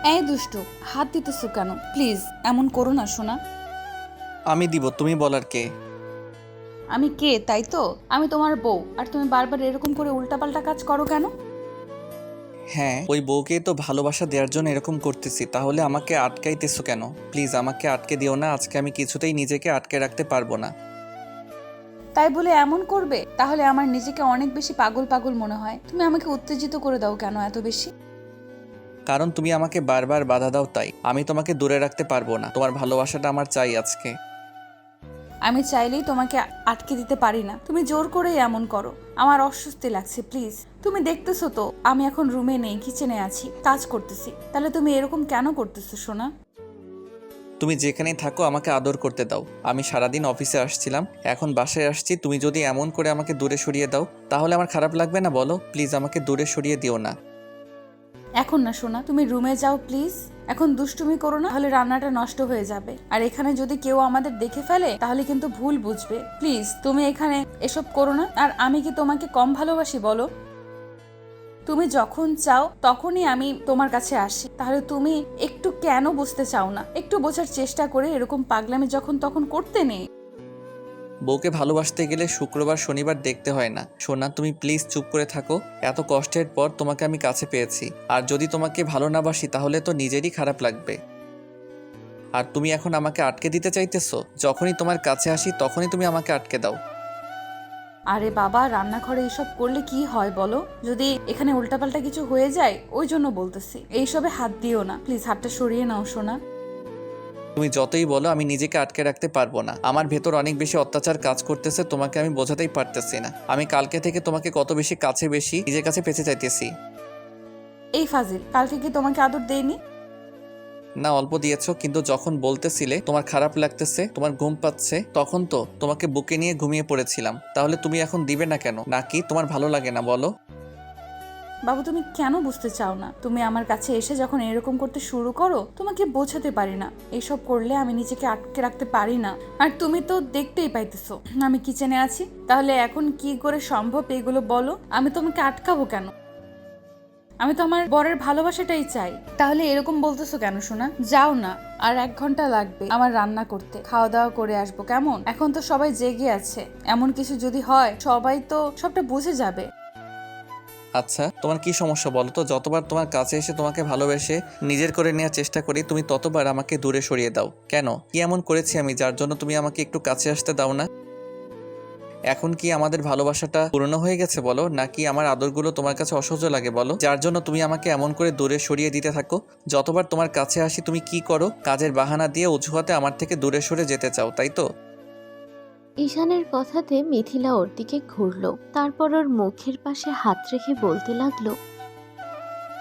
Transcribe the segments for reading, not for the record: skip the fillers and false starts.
এই দুষ্টু, হাত দিতেছো কেন? প্লিজ এমন করো না সোনা। আমি দিব, তুমি বলার কে? আমি কে তাই তো? আমি তোমার বউ, আর তুমি বারবার এরকম করে উল্টাপাল্টা কাজ করো কেন? হ্যাঁ, ওই বউকে তো ভালোবাসা দেওয়ার জন্য এরকম করতেছি, তাহলে আমাকে আটকাইতেছো কেন? প্লিজ আমাকে আটকে দিও না, আজকে আমি কিছুতেই নিজেকে আটকে রাখতে পারবো না। তাই বলে এমন করবে? তাহলে আমার নিজেকে অনেক বেশি পাগল পাগল মনে হয়। তুমি আমাকে উত্তেজিত করে দাও কেন এত বেশি? কারণ তুমি আমাকে বারবার বাধা দাও, তাই আমি তোমাকে দূরে রাখতে পারবো না। তোমার ভালোবাসাটা আমার চাই আজকে। আমি চাইলেই তোমাকে আটকে দিতে পারি না, তুমি জোর করেই এমন করো। আমার অস্বস্তি লাগছে। প্লিজ, তুমি দেখতেছো তো আমি এখন রুমে নেই, কিচেনে আছি, কাজ করতেছি। তাহলে তুমি এরকম কেন করতেছো সোনা? তুমি যেখানেই থাকো আমাকে আদর করতে দাও। আমি সারাদিন অফিসে আসছিলাম, এখন বাসায় আসছি, তুমি যদি এমন করে আমাকে দূরে সরিয়ে দাও তাহলে আমার খারাপ লাগবে না বলো? প্লিজ আমাকে দূরে সরিয়ে দিও না। এখন না সোনা, তুমি রুমে যাও প্লিজ। এখন দুষ্টুমি করো না, তাহলে রান্নাটা নষ্ট হয়ে যাবে। আর এখানে যদি কেউ আমাদের দেখে ফেলে তাহলে কিন্তু ভুল বুঝবে। প্লিজ তুমি এখানে এসব করো না। আর আমি কি তোমাকে কম ভালোবাসি বলো? তুমি যখন চাও তখনই আমি তোমার কাছে আসি, তাহলে তুমি একটু কেন বুঝতে চাও না? একটু বোঝার চেষ্টা করে এরকম পাগলামি যখন তখন করতে নেই। বউকে ভালোবাসতে গেলে শুক্রবার শনিবার দেখতে হয় না। সোনা, তুমি প্লিজ চুপ করে থাকো। এত কষ্টের পর তোমাকে আমি কাছে পেয়েছি, আর যদি তোমাকে ভালো না বাসি তাহলে তো নিজেরই খারাপ লাগবে। আর তুমি এখন আমাকে আটকে দিতে চাইতেছো? যখনই তোমার কাছে আসি তখনই তুমি আমাকে আটকে দাও। আরে বাবা, রান্নাঘরে এইসব করলে কি হয় বলো? যদি এখানে উল্টাপাল্টা কিছু হয়ে যায়, ওই জন্য বলতেছি। এইসবে হাত দিও না প্লিজ, হাতটা সরিয়ে নাও সোনা। তুমি যতই বলো আমি নিজেকে আটকে রাখতে পারবো না। আমার ভেতর অনেক বেশি অত্যাচার কাজ করতেছে, তোমাকে আমি বোঝাতেই পারতেছি না। আমি কালকে থেকে তোমাকে কত বেশি বেশি নিজের কাছে পেতে চাইতেছি। এই ফাজিল, কালকে কি তোমাকে আদর দেয়নি? না, অল্প দিয়েছো, কিন্তু যখন বলতেছিলে তোমার খারাপ লাগতেছে, তোমার ঘুম পাচ্ছে, তখন তো তোমাকে বুকে নিয়ে ঘুমিয়ে পড়েছিলাম। তাহলে তুমি এখন দিবে না কেন? নাকি তোমার ভালো লাগে না বলো? বাবু, তুমি কেন বুঝতে চাও না? তুমি আমার কাছে এসে যখন এরকম করতে শুরু করো, তোমাকে বোঝাতে পারি না। এইসব করলে আমি নিজেকে আটকে রাখতে পারি না। আর তুমি তো দেখতেই পাইতেছো আমি কিচেনে আছি। তাহলে এখন কি করে সম্ভব এগুলো বলো? আমি তোমাকে আটকাবো কেন? আমি তো আমার বরের ভালোবাসাটাই চাই। তাহলে এরকম বলতেছো কেন সোনা? যাও না, আর 1 ঘন্টা লাগবে আমার রান্না করতে। খাওয়া দাওয়া করে আসবো কেমন? এখন তো সবাই জেগে আছে। এমন কিছু যদি হয় সবাই তো সবটা বুঝে যাবে। আচ্ছা, তোমার কি সমস্যা বলো তো? যতবার তোমার কাছে এসে তোমাকে ভালোবেসে নিজের করে নেওয়ার চেষ্টা করি, তুমি ততবার আমাকে দূরে সরিয়ে দাও কেন? কি এমন করেছি আমি যার জন্য তুমি আমাকে একটু কাছে আসতে দাও না? এখন কি আমাদের ভালোবাসাটা পুরনো হয়ে গেছে বলো, নাকি আমার আদরগুলো তোমার কাছে অসহ্য লাগে বলো, যার জন্য তুমি আমাকে এমন করে দূরে সরিয়ে দিতে থাকো? যতবার তোমার কাছে আসি তুমি কি করো? কাজের বাহানা দিয়ে অজুহাতে আমার থেকে দূরে সরে যেতে চাও, তাই তো? ঈশানের কথাতে মিথিলা ওর দিকে ঘুরলো, তারপর ওর মুখের পাশে হাত রেখে বলতে লাগলো,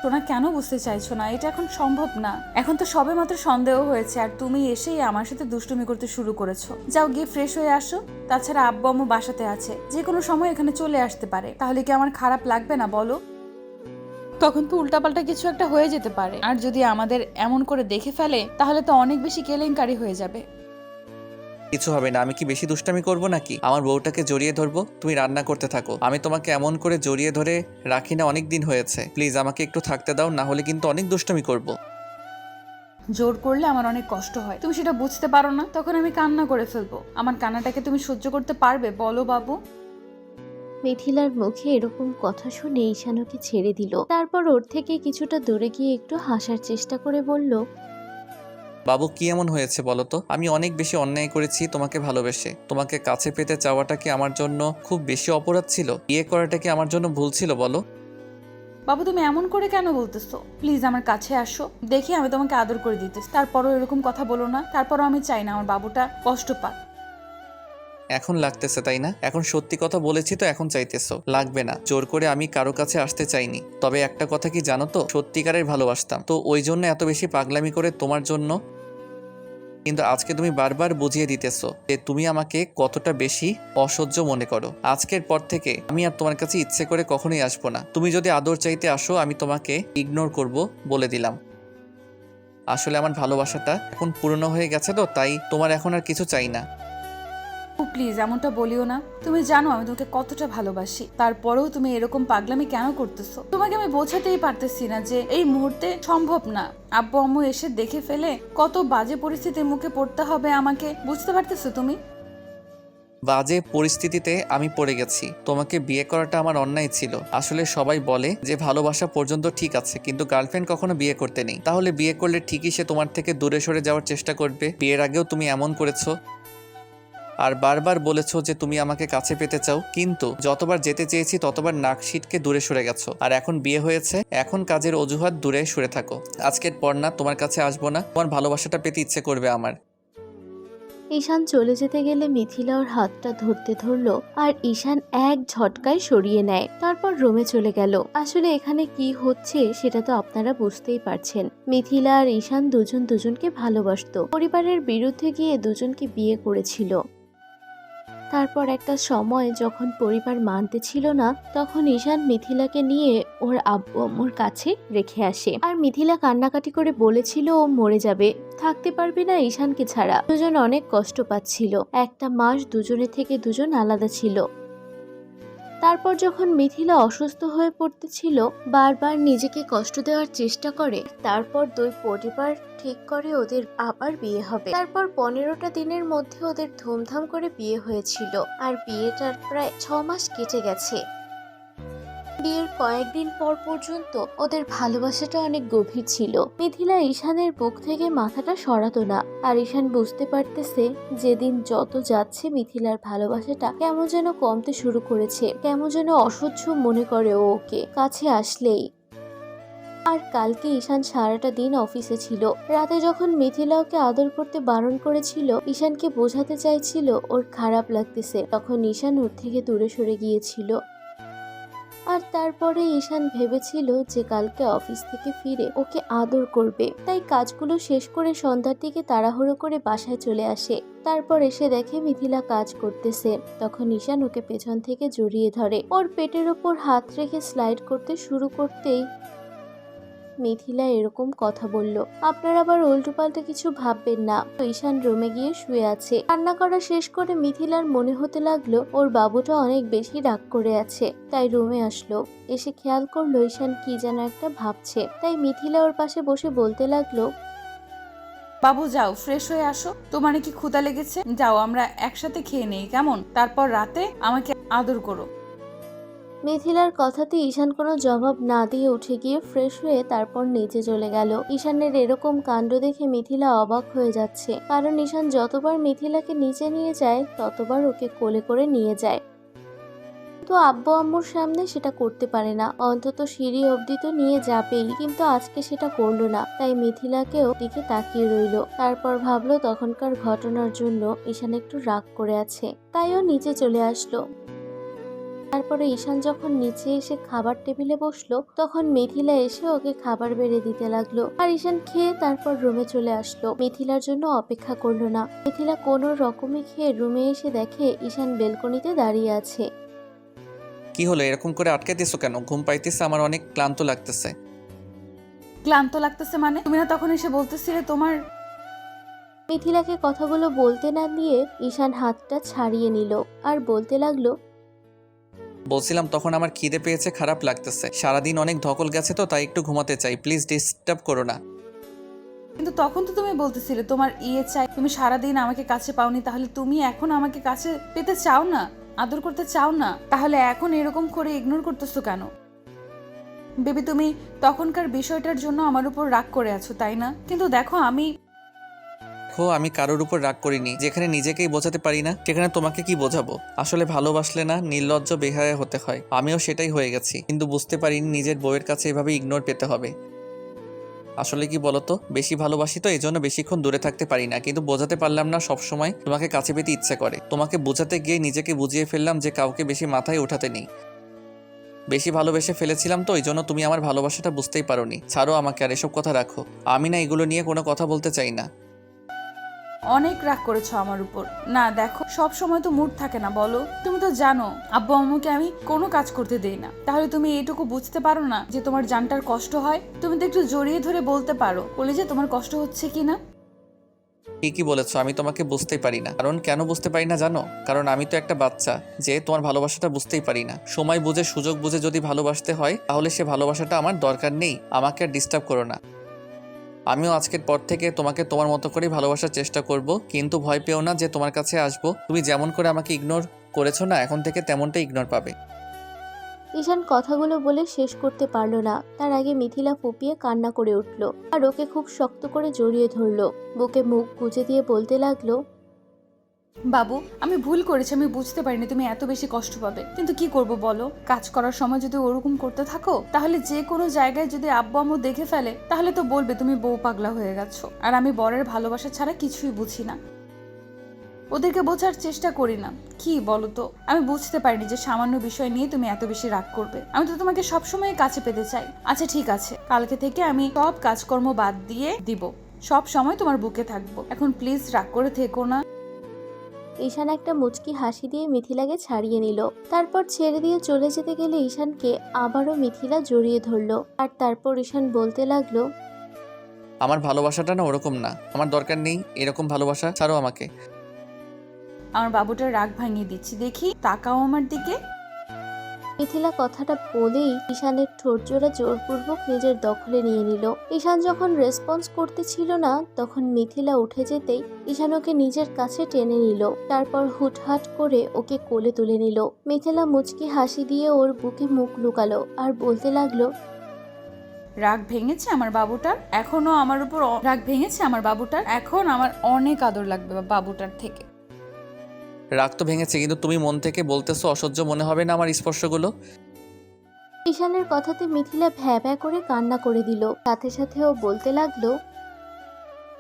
সোনা, কেন বুঝতে চাইছো না? এটা এখন সম্ভব না। এখন তো সবে মাত্র সন্দেহ হয়েছে, আর তুমি এসেই আমার সাথে দুষ্টুমি করতে শুরু করেছো। যাও গিয়ে ফ্রেশ হয়ে আসো। তাছাড়া আব্বু আম্মু বাসাতে আছে, যে কোনো সময় এখানে চলে আসতে পারে। তাহলে কি আমার খারাপ লাগবে না বলো? তখন তো উল্টাপাল্টা কিছু একটা হয়ে যেতে পারে, আর যদি আমাদের এমন করে দেখে ফেলে তাহলে তো অনেক বেশি কেলেঙ্কারি হয়ে যাবে। কিছু হবে না। আমি কি বেশি দুষ্টামি করব নাকি? আমার বউটাকে জড়িয়ে ধরবো, তুমি রান্না করতে থাকো। আমি তোমাকে এমন করে জড়িয়ে ধরে রাখি না, অনেক দিন হয়েছে। প্লিজ আমাকে একটু থাকতে দাও, না হলে কিন্তু অনেক দুষ্টামি করব। জোর করলে আমার অনেক কষ্ট হয়, তুমি সেটা বুঝতে পারো না। তখন আমি কান্না করে ফেলবো। আমার কান্নাটাকে তুমি সহ্য করতে পারবে বলো বাবু? মিথিলার মুখে এরকম কথা শুনে ঈশান ওকে ছেড়ে দিল। তারপর ওর থেকে কিছুটা দূরে গিয়ে একটু হাসার চেষ্টা করে বলল, বাবু, কি এমন হয়েছে বলো তো? আমি অনেক বেশি অন্যায় করেছি তোমাকে ভালোবেসে। তোমাকে কাছে পেতে চাওয়াটা কি আমার জন্য খুব বেশি অপরাধ ছিল? বিয়ে করাটা কি আমার জন্য ভুল ছিল বলো? বাবু, তুমি এমন করে কেন বলতেছো? প্লিজ আমার কাছে আসো, দেখি আমি তোমাকে আদর করে দিতেছি। তারপরও এরকম কথা বলো না। তারপরও আমি চাই না আমার বাবুটা কষ্ট পাক। এখন লাগতেছে তাই না? এখন সত্যি কথা বলেছি তো এখন চাইতেছো? লাগবে না, জোর করে আমি কারো কাছে আসতে চাইনি। তবে একটা কথা কি জানো তো, সত্যিকারের ভালোবাসতাম তো, ওই জন্য এত বেশি পাগলামি করে তোমার জন্য। কিন্তু আজকে তুমি বারবার বুঝিয়ে দিতেছো যে তুমি আমাকে কতটা বেশি অসহ্য মনে করো। আজকের পর থেকে আমি আর তোমার কাছে ইচ্ছে করে কখনোই আসবো না। তুমি যদি আদর চাইতে আসো আমি তোমাকে ইগনোর করব, বলে দিলাম। আসলে আমার ভালোবাসাটা এখন পুরনো হয়ে গেছে তো, তাই তোমার এখন আর কিছু চাই না। প্লিজ এমনটা বলিও না। তুমি জানো আমি তোমাকে কতটা ভালোবাসি, তারপরেও তুমি এরকম পাগলামি কেন করতেছো? তোমাকে আমি বোঝাতেই পারতেছি না যে এই মুহূর্তে সম্ভব না। আব্বু আম্মু এসে দেখে ফেলে কত বাজে পরিস্থিতির মুখে পড়তে হবে আমাকে, বুঝতে পারতেছো তুমি? বাজে পরিস্থিতিতে আমি পড়ে গেছি। তোমাকে বিয়ে করাটা আমার অন্যায় ছিল। আসলে সবাই বলে যে ভালোবাসা পর্যন্ত ঠিক আছে, কিন্তু গার্লফ্রেন্ড কখনো বিয়ে করতে নেই। তাহলে বিয়ে করলে ঠিকই সে তোমার থেকে দূরে সরে যাওয়ার চেষ্টা করবে। বিয়ের আগেও তুমি এমন করেছো আর বারবার বলেছো যে তুমি আমাকে কাছে পেতে চাও, কিন্তু যতবার যেতে চেয়েছি ততবার নাক সিটকে দূরে সরে গেছো। আর এখন বিয়ে হয়েছে, এখন কাজের অজুহাত দূরে সরে থাকো। আজকের পর না তোমার কাছে আসবো না। তোমার ভালোবাসাটা পেতে ইচ্ছে করবে আমার। ঈশান চলে যেতে গেলে মিথিলা ওর হাতটা ধরতে ধরলো আর ঈশান এক ঝটকায় সরিয়ে নেয়। তারপর রুমে চলে গেল। আসলে এখানে কি হচ্ছে সেটা তো আপনারা বুঝতেই পারছেন। মিথিলা আর ঈশান দুজন দুজনকে ভালোবাসতো, পরিবারের বিরুদ্ধে গিয়ে দুজনকে বিয়ে করেছিল। তারপর একটা সময় যখন পরিবার মানতে ছিল না, তখন ঈশান মিথিলাকে নিয়ে ওর আব্বু আম্মুর কাছে রেখে আসে। আর মিথিলা কান্নাকাটি করে বলেছিল ও মরে যাবে, থাকতে পারবে না ঈশানকে ছাড়া। দুজন অনেক কষ্ট পাচ্ছিল। একটা মাস দুজনের থেকে দুজন আলাদা ছিল। তারপর যখন মিথিলা অসুস্থ হয়ে পড়তেছিল, বারবার নিজেকে কষ্ট দেওয়ার চেষ্টা করে। তারপর দুই পরিবার ঠিক করে ওদের আবার বিয়ে হবে। তারপর 15টা দিনের মধ্যে ওদের ধুমধাম করে বিয়ে হয়েছিল। আর বিয়েটার প্রায় 6 মাস কেটে গেছে। বিয়ের কয়েকদিন পর পর্যন্ত ওদের ভালোবাসাটা অনেক গভীর ছিল। মিথিলা ঈশানের বুক থেকে মাথাটা সরাতো না। আর ঈশান বুঝতে পারতেছে যেদিন যত যাচ্ছে মিথিলার ভালোবাসাটা কেমন যেন কমতে শুরু করেছে। কেমন যেন অসহ্য মনে করে ও ওকে কাছে আসলেই। আর কালকে ঈশান সারাটা দিন অফিসে ছিল। রাতে যখন মিথিলা ওকে আদর করতে বারণ করেছিল, ঈশানকে বোঝাতে চাইছিল ওর খারাপ লাগতেছে, তখন ঈশান ওর থেকে দূরে সরে গিয়েছিল। আর তারপরে ঈশান ভেবেছিল যে কালকে অফিস থেকে ফিরে ওকে আদর করবে, তাই কাজগুলো শেষ করে সন্ধ্যার দিকে তাড়াহুড়ো করে বাসায় চলে আসে। তারপর এসে দেখে মিথিলা কাজ করতেছে। তখন ঈশান ওকে পেছন থেকে জড়িয়ে ধরে, ওর পেটের ওপর হাত রেখে স্লাইড করতে শুরু করতেই মিথিলা এরকম কথা বলল। আপনারা আবার উল্টোপাল্টা কিছু ভাববেন না। ঈশান রুমে গিয়ে শুয়ে আছে। রান্না করা শেষ করে মিথিলার মনে হতে লাগলো ওর বাবুটা অনেক বেশি রাগ করে আছে। তাই রুমে আসলো। এসে খেয়াল করলো ঈশান কি যেন একটা ভাবছে। তাই মিথিলা ওর পাশে বসে বলতে লাগলো, বাবু যাও ফ্রেশ হয়ে আসো, তোমার কি ক্ষুধা লেগেছে? যাও আমরা একসাথে খেয়ে নেই কেমন? তারপর রাতে আমাকে আদর করো। মিথিলার কথাতে ঈশান কোনো জবাব না দিয়ে উঠে গিয়ে ফ্রেশ হয়ে তারপর নিচে চলে গেল। ঈশানের এরকম কাণ্ড দেখে মিথিলা অবাক হয়ে যাচ্ছে, কারণ ঈশান যতবার মিথিলাকে নিচে নিয়ে যায় ততবার ওকে কোলে করে নিয়ে যায়। তো আব্বু আম্মুর সামনে সেটা করতে পারে না, অন্তত সিঁড়ি অবধি তো নিয়ে যাবেই, কিন্তু আজকে সেটা করলো না। তাই মিথিলাকেও দিকে তাকিয়ে রইল। তারপর ভাবলো তখনকার ঘটনার জন্য ঈশান একটু রাগ করে আছে, তাই ও নিচে চলে আসলো। তারপরে ঈশান যখন নিচে এসে খাবার টেবিলে বসলো, তখন মিথিলা এসে ওকে খাবার বেড়ে দিতে লাগলো। আর ঈশান খেয়ে তারপর রুমে চলে আসলো। মিথিলার জন্য অপেক্ষা করলো না। মিথিলা কোনো রকমে খেয়ে রুমে এসে দেখে ঈশান বেলকনিতে দাঁড়িয়ে আছে। কি হলো, এরকম করে আটকে দিছো কেন? ঘুম পাইতেছে, আমার অনেক ক্লান্ত লাগতেছে। ক্লান্ত লাগতেছে মানে? তুমি না তখন এসে বলতেছিলে তোমার। মিথিলাকে কথাগুলো বলতে না দিয়ে ঈশান হাতটা ছাড়িয়ে নিল আর বলতে লাগলো, বলছিলাম তখন আমার খিদে পেয়েছে, খারাপ লাগতেছে। সারাদিন অনেক ধকল গেছে তো, তাই একটু ঘুমাতে চাই। প্লিজ ডিস্টার্ব করো না। কিন্তু তখন তো তুমি বলতেছিলে তোমার চাই, তুমি সারাদিন আমাকে কাছে পাওনি, তাহলে তুমি এখন আমাকে কাছে পেতে চাও না, আদর করতে চাও না, তাহলে এখন এরকম করে ইগনোর করতেছো কেন? বেবি তুমি তখনকার বিষয়টার জন্য আমার উপর রাগ করে আছো তাই না? কিন্তু দেখো আমি কারোর উপর রাগ করিনি। যেখানে নিজেকেই বোঝাতে পারি না সেখানে তোমাকে কি বোঝাবো? আসলে ভালোবাসলে না নির্লজ্জ বেহায়া হতে হয়। আমিও সেটাই হয়ে গেছি, কিন্তু বুঝতে পারিনি নিজের বউয়ের কাছে এভাবে ইগনোর পেতে হবে। আসলে কি বলতো, বেশি ভালোবাসি তো এই জন্য বেশিক্ষণ দূরে থাকতে পারি না, কিন্তু বোঝাতে পারলাম না সবসময় তোমাকে কাছে পেতে ইচ্ছে করে। তোমাকে বোঝাতে গিয়ে নিজেকে বুঝিয়ে ফেললাম যে কাউকে বেশি মাথায় ওঠাতে নেই। বেশি ভালোবেসে ফেলেছিলাম তো, এই জন্য তুমি আমার ভালোবাসাটা বুঝতেই পারোনি। ছাড়ো আমাকে, আর এসব কথা রাখো। আমি না এগুলো নিয়ে কোনো কথা বলতে চাই না। অনেক রাগ করেছো আমার উপর। না দেখো, সব সময় তো মুড থাকে না বলো। তুমি তো জানো আব্বু আম্মুকে আমি কোনো কাজ করতে দেই না, তাহলে তুমি এইটুকু বুঝতে পারো না যে তোমার জানটার কষ্ট হয়? তুমি তো একটু জড়িয়ে ধরে বলতে পারো বলে যে তোমার কষ্ট হচ্ছে কি না। ঠিকই বলেছো, আমি তোমাকে বুঝতেই পারি না। কারণ কেন বুঝতে পারি না জানো? কারণ আমি তো একটা বাচ্চা, যে তোমার ভালোবাসাটা বুঝতেই পারি না। সময় বুঝে সুযোগ বুঝে যদি ভালোবাসতে হয় তাহলে সে ভালোবাসাটা আমার দরকার নেই। আমাকে আর ডিস্টার্ব করো না। আমিও আজকের পর থেকে তোমাকে তোমার মতো করেই ভালোবাসার চেষ্টা করব, কিন্তু ভয় পেও না যে তোমার কাছে আসবো। তুমি যেমন করে আমাকে ইগনোর করেছো না, এখন থেকে তেমনটাই ইগনোর পাবে। ঈশান কথাগুলো বলে শেষ করতে পারলো না, তার আগে মিথিলা ফুপিয়ে কান্না করে উঠল আর ওকে খুব শক্ত করে জড়িয়ে ধরলো। বুকে মুখ গুজে দিয়ে বলতে লাগলো, বাবু, আমি ভুল করেছি, আমি বুঝতে পারিনি তুমি এত বেশি কষ্ট পাবে, কিন্তু কি করব বলো? কাজ করার সময় যদি ওরকম করতে থাকো তাহলে যে কোনো জায়গায় যদি আব্বু আম্মু দেখে ফেলে তাহলে তো বলবে তুমি বউ পাগলা হয়ে গেছো। আর আমি বরের ভালোবাসা ছাড়া কিছুই বুঝি না, ওদেরকে বোঝার চেষ্টা করি না। কি বলো তো, আমি বুঝতে পারিনি যে সামান্য বিষয় নিয়ে তুমি এত বেশি রাগ করবে। আমি তো তোমাকে সবসময় কাছে পেতে চাই। আচ্ছা ঠিক আছে, কালকে থেকে আমি সব কাজকর্ম বাদ দিয়ে দিব, সব সময় তোমার বুকে থাকবো। এখন প্লিজ রাগ করে থেকো না। ঈশান একটা মুচকি হাসি দিয়ে মিথিলাকে ছাড়িয়ে নিল। তারপর ছেড়ে দিয়ে চলে যেতে গেলে ঈশানকে আবারও মিথিলা জড়িয়ে ধরলো। আর তারপর ঈশান বলতে লাগলো, আমার ভালোবাসাটা না ওরকম না, আমার দরকার নেই এরকম ভালোবাসা, ছাড়ো আমাকে। আমার বাবুটার রাগ ভাঙিয়ে দিচ্ছি, দেখি তাকাও আমার দিকে। মিথিলা কথাটা বলেই ঈশানের ঠোঁট জোড়া জোরপূর্বক নিজের দখলে নিয়ে নিল। ঈশান যখন রেসপন্স করতেছিল না তখন মিথিলা উঠে যেতেই ঈশান ওকে নিজের কাছে টেনে নিল। তারপর হুটহাট করে ওকে কোলে তুলে নিল। মিথিলা মুচকি হাসি দিয়ে ওর বুকে মুখ লুকালো আর বলতে লাগলো, রাগ ভেঙেছে আমার বাবুটার, এখনো আমার উপর রাগ ভেঙেছে আমার বাবুটার, এখন আমার অনেক আদর লাগবে বাবুটার থেকে। রাগ তো ভেঙেছে, কিন্তু তুমি মন থেকে বলতেছো অসহ্য মনে হবে না আমার স্পর্শগুলো? ঈশানের কথাতে মিথিলা ভ্যা ভ্যা করে কান্না করে দিল। সাথে সাথে ও বলতে লাগলো,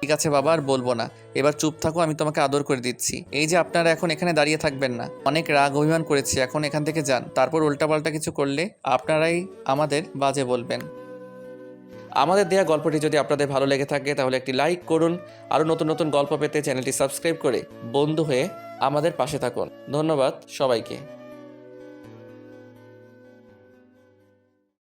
ঠিক আছে বাবা, আর বলবো না, এবার চুপ থাকো, আমি তোমাকে আদর করে দিচ্ছি। এই যে আপনারা এখন এখানে দাঁড়িয়ে থাকবেন না, অনেক রাগ অভিমান করেছি, এখন এখান থেকে যান। তারপর উল্টাপাল্টা কিছু করলে আপনারাই আমাদের বাজে বলবেন। আমাদের দেয়া গল্পটি যদি আপনাদের ভালো লেগে থাকে তাহলে একটি লাইক করুন। আরও নতুন নতুন গল্প পেতে চ্যানেলটি সাবস্ক্রাইব করে বন্ধু হয়ে আমাদের পাশে থাকুন। ধন্যবাদ সবাইকে।